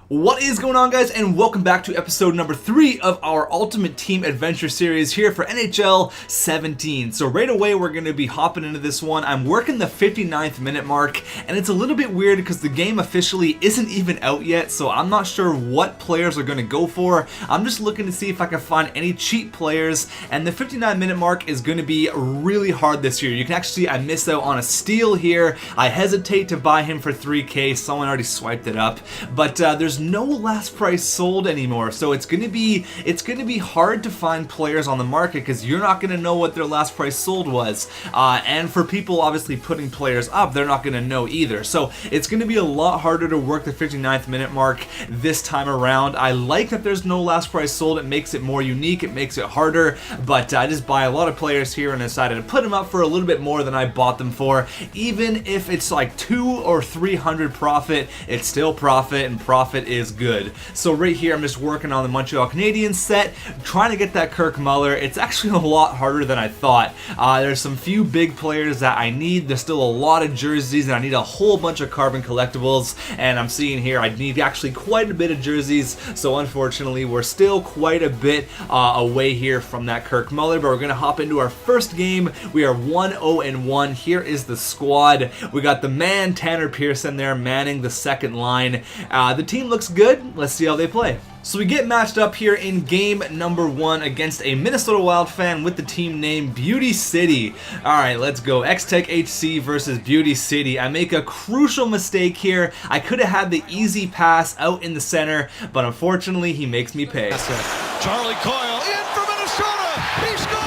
What is going on, guys, and welcome back to episode number 3 of our Ultimate Team Adventure series here for NHL 17. So right away we're going to be hopping into this one. I'm working the 59th minute mark, and it's a little bit weird because the game officially isn't even out yet, so I'm not sure what players are going to go for. I'm just looking to see if I can find any cheap players, and the 59 minute mark is going to be really hard this year. You can actually see I missed out on a steal here. I hesitate to buy him for 3K. Someone already swiped it up, but there's no last price sold anymore, so it's gonna be hard to find players on the market because you're not gonna know what their last price sold was, and for people obviously putting players up, they're not gonna know either. So it's gonna be a lot harder to work the 59th minute mark this time around. I like that there's no last price sold. It makes it more unique, it makes it harder, but I just buy a lot of players here and decided to put them up for a little bit more than I bought them for. Even if it's like 200 or 300 profit, it's still profit, and profit is good. So right here I'm just working on the Montreal Canadiens set, trying to get that Kirk Muller. It's actually a lot harder than I thought. There's some few big players that I need. There's still a lot of jerseys, and I need a whole bunch of carbon collectibles, and I'm seeing here I need actually quite a bit of jerseys, so unfortunately we're still quite a bit away here from that Kirk Muller, but we're going to hop into our first game. We are 1-0-1. Here is the squad. We got the man Tanner Pearson there manning the second line. The team looks good. Let's see how they play. So we get matched up here in game number 1 against a Minnesota Wild fan with the team name Beauty City. Alright, let's go. xTechHC versus Beauty City. I make a crucial mistake here. I could have had the easy pass out in the center, but unfortunately he makes me pay. Charlie Coyle in for Minnesota. He scores!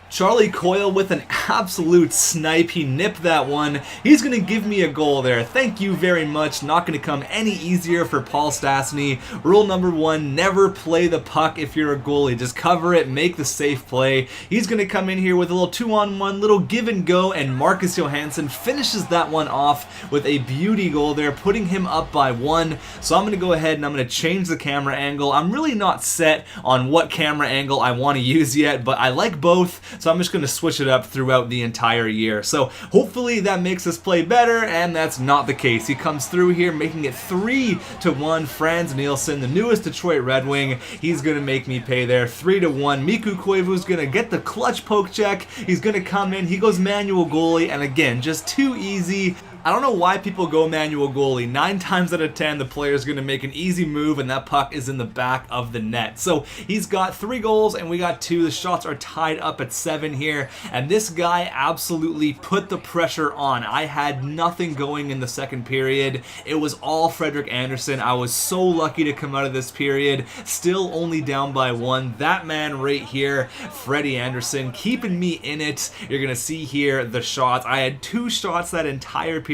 Charlie Coyle with an absolute snipe. He nipped that one. He's going to give me a goal there. Thank you very much. Not going to come any easier for Paul Stastny. Rule number 1, never play the puck if you're a goalie. Just cover it, make the safe play. He's going to come in here with a little 2-on-1, little give and go, and Marcus Johansson finishes that one off with a beauty goal there, putting him up by 1. So I'm going to go ahead and I'm going to change the camera angle. I'm really not set on what camera angle I want to use yet, but I like both. So I'm just going to switch it up throughout the entire year. So hopefully that makes us play better, and that's not the case. He comes through here making it 3-1. Franz Nielsen, the newest Detroit Red Wing, he's going to make me pay there. 3-1. Mikko Koivu's going to get the clutch poke check. He's going to come in. He goes manual goalie, and again, just too easy. I don't know why people go manual goalie. 9 times out of 10, the player's going to make an easy move, and that puck is in the back of the net. So he's got 3 goals, and we got 2. The shots are tied up at 7 here, and this guy absolutely put the pressure on. I had nothing going in the second period. It was all Frederik Andersen. I was so lucky to come out of this period, still only down by 1. That man right here, Freddie Andersen, keeping me in it. You're going to see here the shots. I had 2 shots that entire period.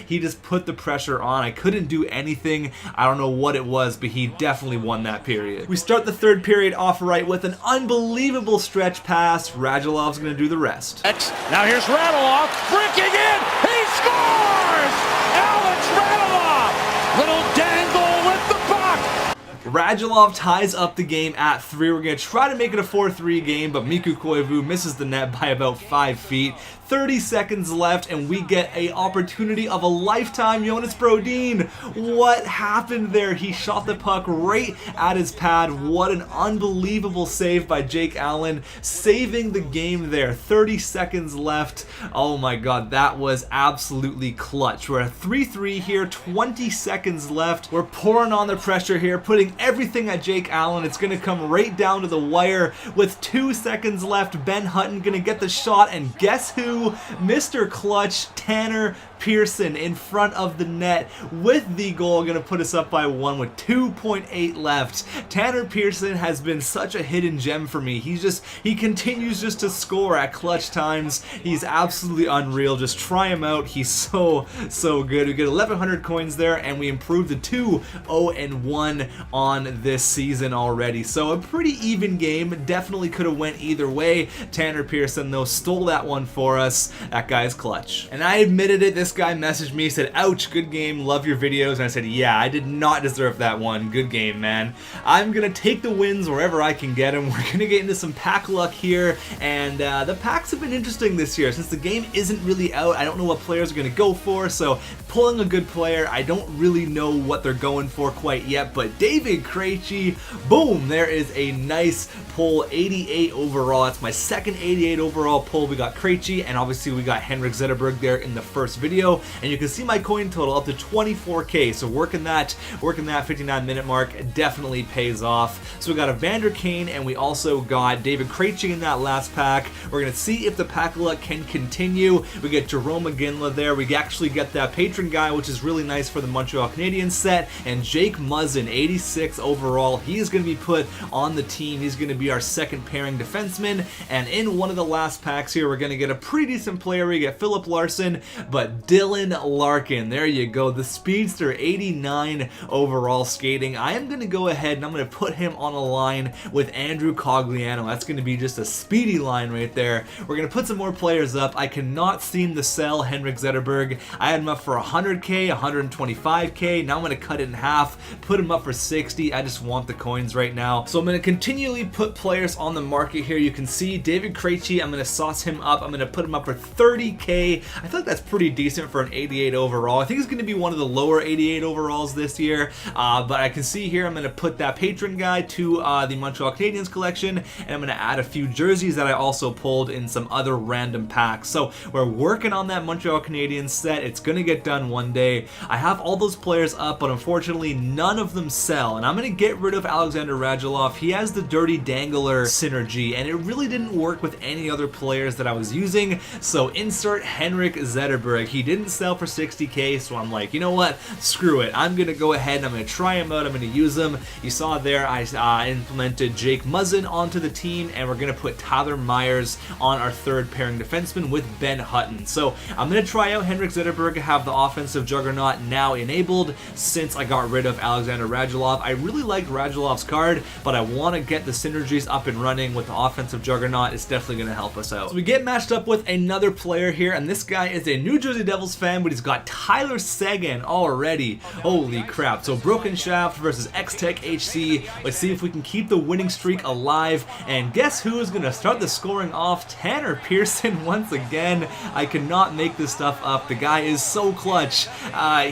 He just put the pressure on. I couldn't do anything. I don't know what it was, but he definitely won that period. We start the third period off right with an unbelievable stretch pass. Radulov's going to do the rest. Now here's Radulov breaking in. He scores! Alex Radulov! Little dangle with the puck. Radulov ties up the game at 3. We're going to try to make it a 4-3 game, but Mikko Koivu misses the net by about 5 feet. 30 seconds left, and we get a opportunity of a lifetime. Jonas Brodin, what happened there? He shot the puck right at his pad. What an unbelievable save by Jake Allen, saving the game there. 30 seconds left. Oh my god, that was absolutely clutch. We're at 3-3 here, 20 seconds left. We're pouring on the pressure here, putting everything at Jake Allen. It's going to come right down to the wire with 2 seconds left. Ben Hutton going to get the shot, and guess who? Mr. Clutch, Tanner Pearson in front of the net with the goal, going to put us up by 1 with 2.8 left. Tanner Pearson has been such a hidden gem for me. He continues just to score at clutch times. He's absolutely unreal. Just try him out. He's so good. We get 1,100 coins there, and we improve to 2-0-1 on on this season already. So a pretty even game. Definitely could have went either way. Tanner Pearson, though, stole that one for us. That guy's clutch. And I admitted it. This guy messaged me, said, ouch, good game, love your videos. And I said, yeah, I did not deserve that one. Good game, man. I'm going to take the wins wherever I can get them. We're going to get into some pack luck here. And the packs have been interesting this year. Since the game isn't really out, I don't know what players are going to go for. So pulling a good player, I don't really know what they're going for quite yet. But David Krejci, boom, there is a nice pull, 88 overall. That's my second 88 overall pull. We got Krejci, and obviously we got Henrik Zetterberg there in the first video. And you can see my coin total up to 24k. So working that 59-minute mark definitely pays off. So we got a Vander Kane, and we also got David Krejci in that last pack. We're gonna see if the pack luck can continue. We get Jerome McGinley there. We actually get that patron guy, which is really nice for the Montreal Canadiens set. And Jake Muzzin, 86 overall. He is gonna be put on the team. He's gonna be our second pairing defenseman. And in one of the last packs here, we're gonna get a pretty decent player. We get Philip Larson, but Dylan Larkin, there you go, the speedster, 89 overall skating. I am gonna go ahead and I'm gonna put him on a line with Andrew Cogliano. That's gonna be just a speedy line right there. We're gonna put some more players up. I cannot seem to sell Henrik Zetterberg. I had him up for 100k, 125k. Now I'm gonna cut it in half, put him up for 60. I just want the coins right now. So I'm gonna continually put players on the market here. You can see David Krejci, I'm gonna sauce him up. I'm gonna put him up for 30k. I feel like that's pretty decent for an 88 overall. I think he's gonna be one of the lower 88 overalls this year, but I can see here I'm gonna put that patron guy to the Montreal Canadiens collection, and I'm gonna add a few jerseys that I also pulled in some other random packs. So we're working on that Montreal Canadiens set. It's gonna get done one day. I have all those players up, but unfortunately none of them sell, and I'm gonna get rid of Alexander Radulov. He has the Dirty Dangler synergy, and it really didn't work with any other players that I was using. So insert Henrik Zetterberg. He didn't sell for 60k, so I'm like, you know what, screw it. I'm gonna go ahead and I'm gonna try him out. I'm gonna use him. You saw there I implemented Jake Muzzin onto the team, and we're gonna put Tyler Myers on our third pairing defenseman with Ben Hutton. So I'm gonna try out Henrik Zetterberg, have the offensive juggernaut now enabled since I got rid of Alexander Radulov. I really liked Radulov's card, but I want to get the synergies up and running with the offensive juggernaut. It's definitely going to help us out. So we get matched up with another player here, and this guy is a New Jersey Devils fan, but he's got Tyler Seguin already. Holy crap. So Broken Shaft versus xTechHC. Let's see if we can keep the winning streak alive. And guess who is going to start the scoring off? Tanner Pearson once again. I cannot make this stuff up. The guy is so clutch.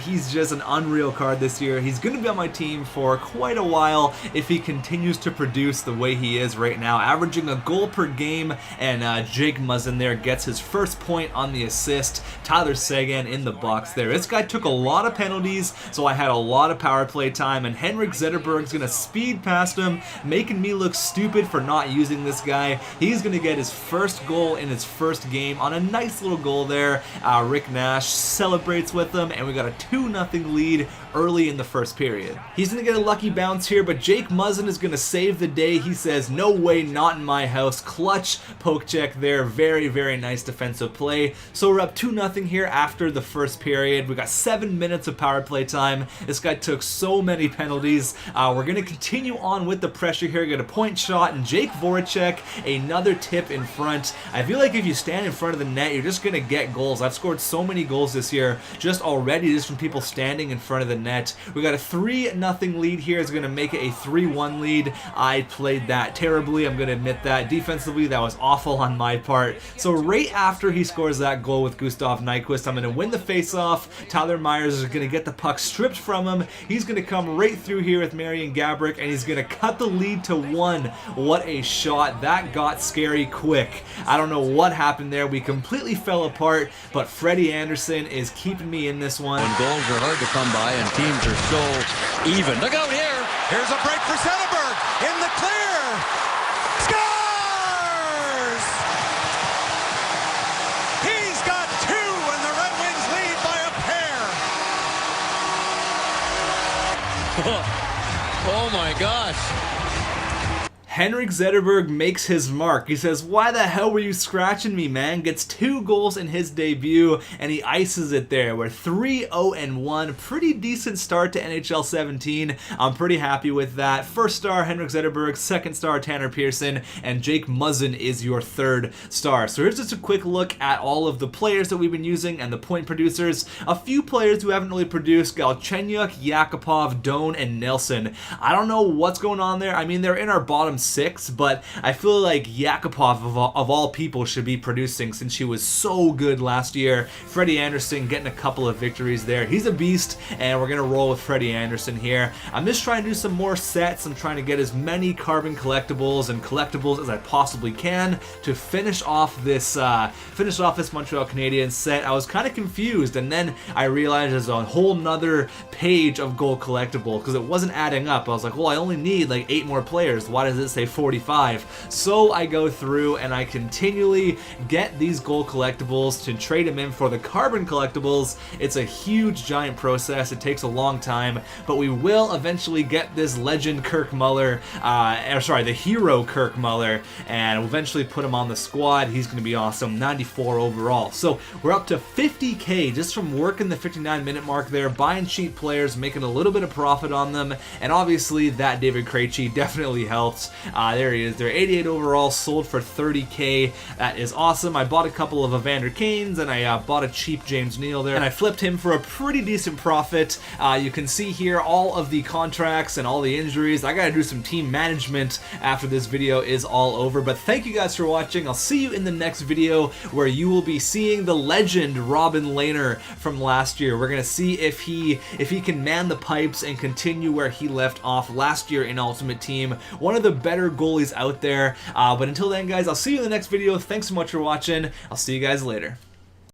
He's just an unreal card this year. He's going to be on my team for quite a while if he continues to produce the way he is right now, averaging a goal per game. And Jake Muzzin there gets his first point on the assist. Tyler Seguin in the box there. This guy took a lot of penalties, so I had a lot of power play time, and Henrik Zetterberg's going to speed past him, making me look stupid for not using this guy. He's going to get his first goal in his first game on a nice little goal there. Rick Nash celebrates with them, and we got a 2-0 lead early in the first period. He's going to get a lucky bounce here, but Jake Muzzin is going to save the day. He says, no way, not in my house. Clutch poke check there. Very, very nice defensive play. So we're up 2-0 here after the first period. We got 7 minutes of power play time. This guy took so many penalties. We're going to continue on with the pressure here. Get a point shot, and Jake Voracek, another tip in front. I feel like if you stand in front of the net, you're just going to get goals. I've scored so many goals this year just already just from people standing in front of the net. We got a 3-0 lead here. It's going to make it a 3-1 lead. I played that terribly. I'm going to admit that. Defensively, that was awful on my part. So right after he scores that goal with Gustav Nyquist, I'm going to win the face-off. Tyler Myers is going to get the puck stripped from him. He's going to come right through here with Marian Gaborik, and he's going to cut the lead to 1. What a shot. That got scary quick. I don't know what happened there. We completely fell apart, but Freddie Anderson is keeping me in this one. When goals are hard to come by and teams are so even. Look out here. Here's a break for Zetterberg. In the clear. Scores! He's got 2, and the Red Wings lead by a pair. Oh my gosh. Henrik Zetterberg makes his mark. He says, "Why the hell were you scratching me, man?" Gets 2 goals in his debut, and he ices it there. We're 3-0-1. Pretty decent start to NHL 17. I'm pretty happy with that. First star, Henrik Zetterberg. Second star, Tanner Pearson. And Jake Muzzin is your 3rd star. So here's just a quick look at all of the players that we've been using and the point producers. A few players who haven't really produced: Galchenyuk, Yakupov, Doan, and Nelson. I don't know what's going on there. I mean, they're in our bottom 6, but I feel like Yakupov of all people should be producing since he was so good last year. Freddie Anderson getting a couple of victories there. He's a beast, and we're going to roll with Freddie Anderson here. I'm just trying to do some more sets. I'm trying to get as many carbon collectibles and collectibles as I possibly can to finish off this Montreal Canadiens set. I was kind of confused, and then I realized there's a whole nother page of gold collectibles because it wasn't adding up. I was like, well, I only need like 8 more players. Why does it say 45? So I go through and I continually get these gold collectibles to trade them in for the carbon collectibles. It's a huge, giant process. It takes a long time, but we will eventually get this legend Kirk Muller, the hero Kirk Muller, and we'll eventually put him on the squad. He's going to be awesome. 94 overall. So we're up to 50K just from working the 59-minute mark there, buying cheap players, making a little bit of profit on them, and obviously that David Krejci definitely helps. There he is. They're 88 overall, sold for 30K. That is awesome. I bought a couple of Evander Kanes, and I bought a cheap James Neal there, and I flipped him for a pretty decent profit. You can see here all of the contracts and all the injuries. I gotta do some team management after this video is all over, but thank you guys for watching. I'll see you in the next video where you will be seeing the legend Robin Lehner from last year. We're gonna see if he can man the pipes and continue where he left off last year in Ultimate Team. One of the better goalies out there. But until then, guys, I'll see you in the next video. Thanks so much for watching. I'll see you guys later.